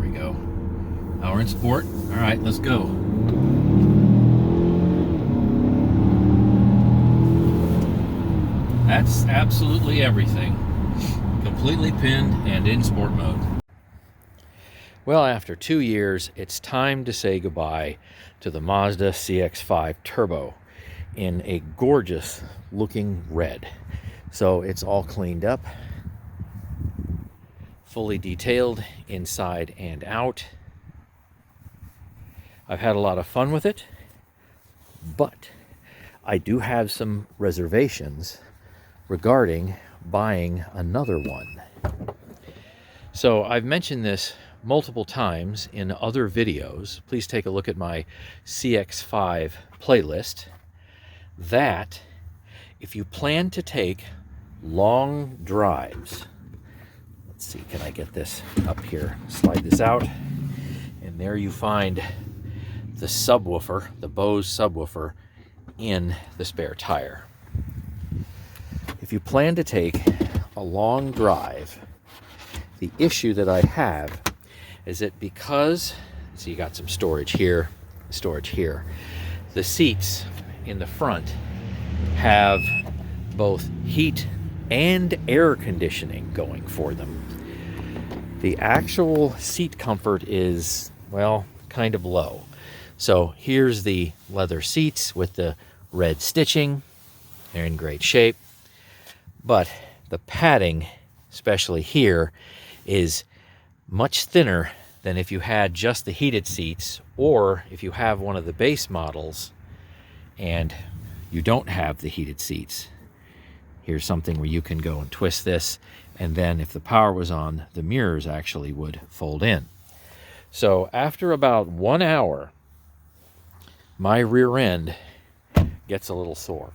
we go. Now we're in sport. All right, let's go. That's absolutely everything. Completely pinned and in sport mode. Well, after 2 years, it's time to say goodbye to the Mazda CX-5 Turbo in a gorgeous looking red. So it's all cleaned up, fully detailed inside and out. I've had a lot of fun with it, but I do have some reservations regarding buying another one. So I've mentioned this multiple times in other videos. Please take a look at my CX5 playlist, that if you plan to take long drives, let's see, can I get this up here? Slide this out, and there you find the subwoofer, the Bose subwoofer, in the spare tire. If you plan to take a long drive, the issue that I have is that because, so you got some storage here, the seats in the front have both heat and air conditioning going for them. The actual seat comfort is, well, kind of low. So here's the leather seats with the red stitching. They're in great shape. But the padding, especially here, is much thinner than if you had just the heated seats, or if you have one of the base models and you don't have the heated seats. Here's something where you can go and twist this, and then if the power was on, the mirrors actually would fold in. So after about 1 hour, my rear end gets a little sore.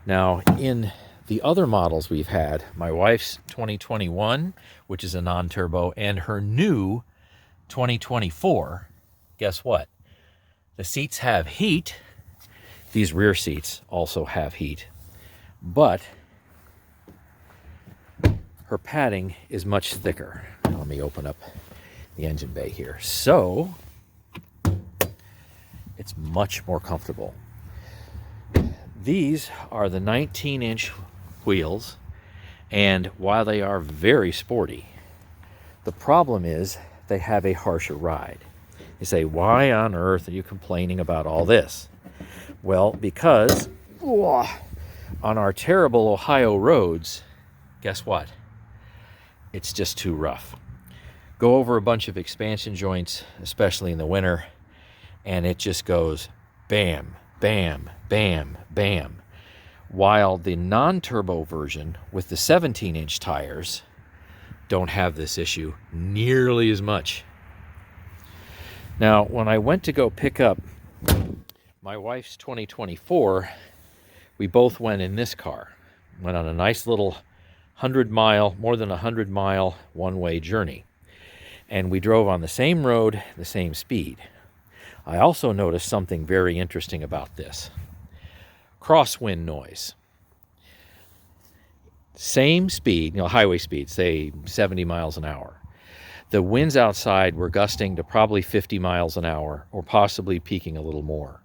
Now, in the other models we've had, my wife's 2021, which is a non-turbo, and her new 2024, guess what? The seats have heat. These rear seats also have heat, but her padding is much thicker. Let me open up the engine bay here. So it's much more comfortable. These are the 19-inch wheels, and while they are very sporty, the problem is they have a harsher ride. You say, why on earth are you complaining about all this? Well, because on our terrible Ohio roads, guess what? It's just too rough. Go over a bunch of expansion joints, especially in the winter, and it just goes bam, bam, bam, bam. While the non-turbo version with the 17-inch tires don't have this issue nearly as much. Now, when I went to go pick up my wife's 2024, we both went in this car. Went on a nice little 100-mile, more than 100-mile one-way journey. And we drove on the same road, the same speed. I also noticed something very interesting about this. Crosswind noise. Same speed, highway speed, say 70 miles an hour. The winds outside were gusting to probably 50 miles an hour, or possibly peaking a little more.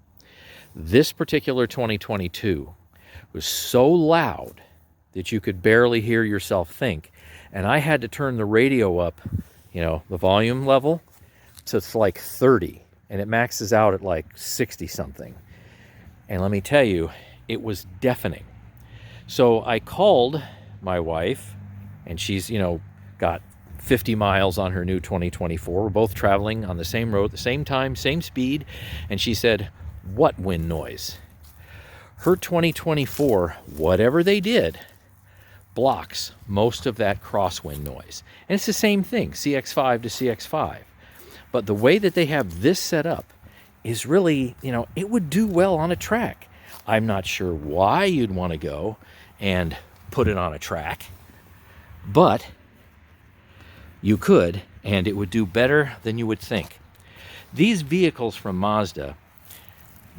This particular 2022 was so loud that you could barely hear yourself think. And I had to turn the radio up, the volume level, to like 30. And it maxes out at like 60 something. And let me tell you, it was deafening. So I called my wife, and she's, got 50 miles on her new 2024. We're both traveling on the same road, the same time, same speed. And she said, what wind noise? Her 2024, whatever they did, blocks most of that crosswind noise. And it's the same thing, CX5 to CX5. But the way that they have this set up is really, it would do well on a track. I'm not sure why you'd want to go and put it on a track, but you could, and it would do better than you would think. These vehicles from Mazda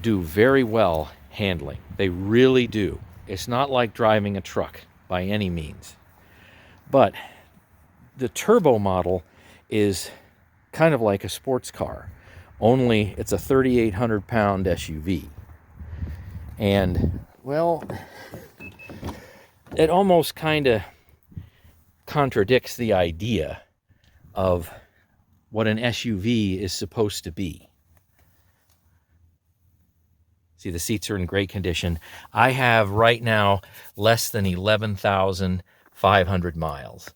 do very well handling. They really do. It's not like driving a truck by any means. But the turbo model is kind of like a sports car, only it's a 3,800 pound SUV. And well, it almost kind of contradicts the idea of what an SUV is supposed to be. See, the seats are in great condition. I have right now less than 11,500 miles.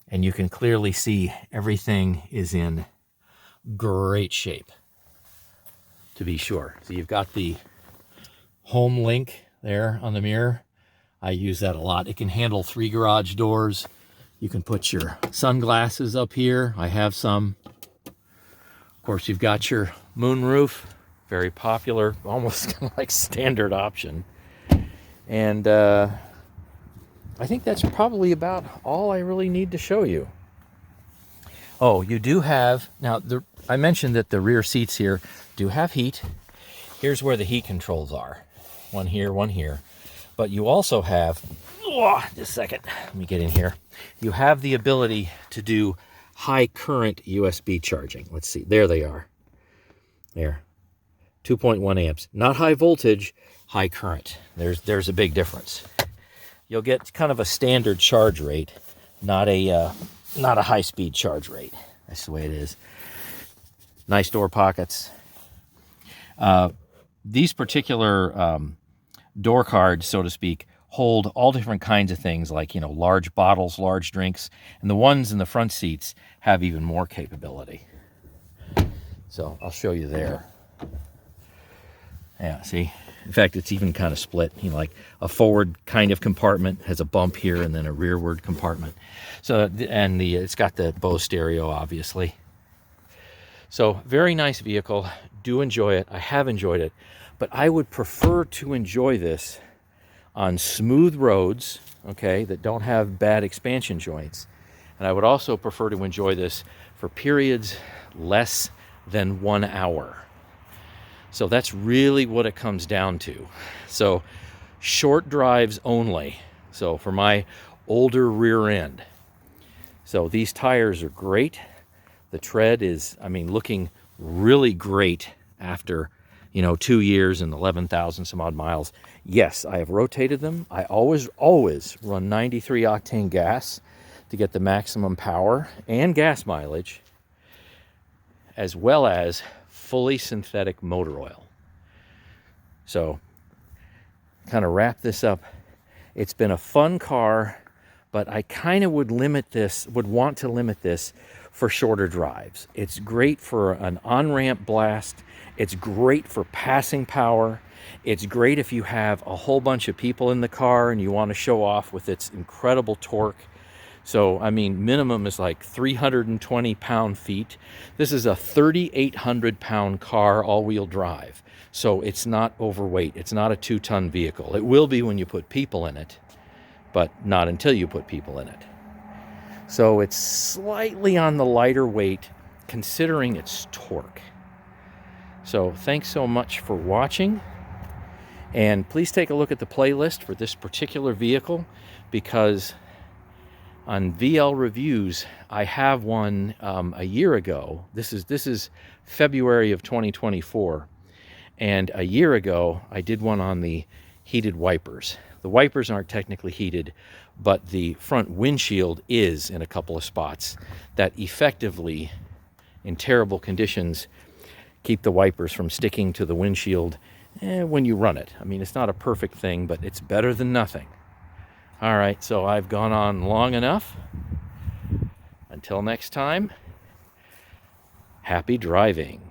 And you can clearly see everything is in great shape, to be sure. So you've got the home link there on the mirror. I use that a lot. It can handle 3 garage doors. You can put your sunglasses up here. I have some. Of course, you've got your moonroof, very popular, almost like standard option. And I think that's probably about all I really need to show you. Oh, you do have, now I mentioned that the rear seats here do have heat. Here's where the heat controls are. One here, one here. But you also have, just a second, let me get in here. You have the ability to do high current USB charging. Let's see, there they are. There, 2.1 amps. Not high voltage, high current. There's a big difference. You'll get kind of a standard charge rate, not a high-speed charge rate. That's the way it is. Nice door pockets. These particular door cards, so to speak, hold all different kinds of things like, large bottles, large drinks, and the ones in the front seats have even more capability. So I'll show you there. Yeah, see? In fact, it's even kind of split. Like a forward kind of compartment has a bump here and then a rearward compartment. So, and it's got the Bose stereo, obviously. So very nice vehicle. Do enjoy it. I have enjoyed it. But I would prefer to enjoy this on smooth roads, okay, that don't have bad expansion joints. And I would also prefer to enjoy this for periods less than 1 hour. So that's really what it comes down to. So short drives only. So for my older rear end. So these tires are great. The tread is, looking really great after, 2 years and 11,000 some odd miles. Yes, I have rotated them. I always run 93 octane gas to get the maximum power and gas mileage, as well as fully synthetic motor oil. So, kind of wrap this up. It's been a fun car, but I kind of would want to limit this for shorter drives. It's great for an on-ramp blast. It's great for passing power. It's great if you have a whole bunch of people in the car and you want to show off with its incredible torque. So, minimum is like 320 pound-feet. This is a 3,800 pound car, all-wheel drive. So it's not overweight. It's not a 2-ton vehicle. It will be when you put people in it, but not until you put people in it. So it's slightly on the lighter weight, considering its torque. So thanks so much for watching. And please take a look at the playlist for this particular vehicle, because on VL Reviews, I have one a year ago. This is February of 2024. And a year ago, I did one on the heated wipers. The wipers aren't technically heated, but the front windshield is in a couple of spots that effectively, in terrible conditions, keep the wipers from sticking to the windshield when you run it. It's not a perfect thing, but it's better than nothing. All right, so I've gone on long enough. Until next time, happy driving.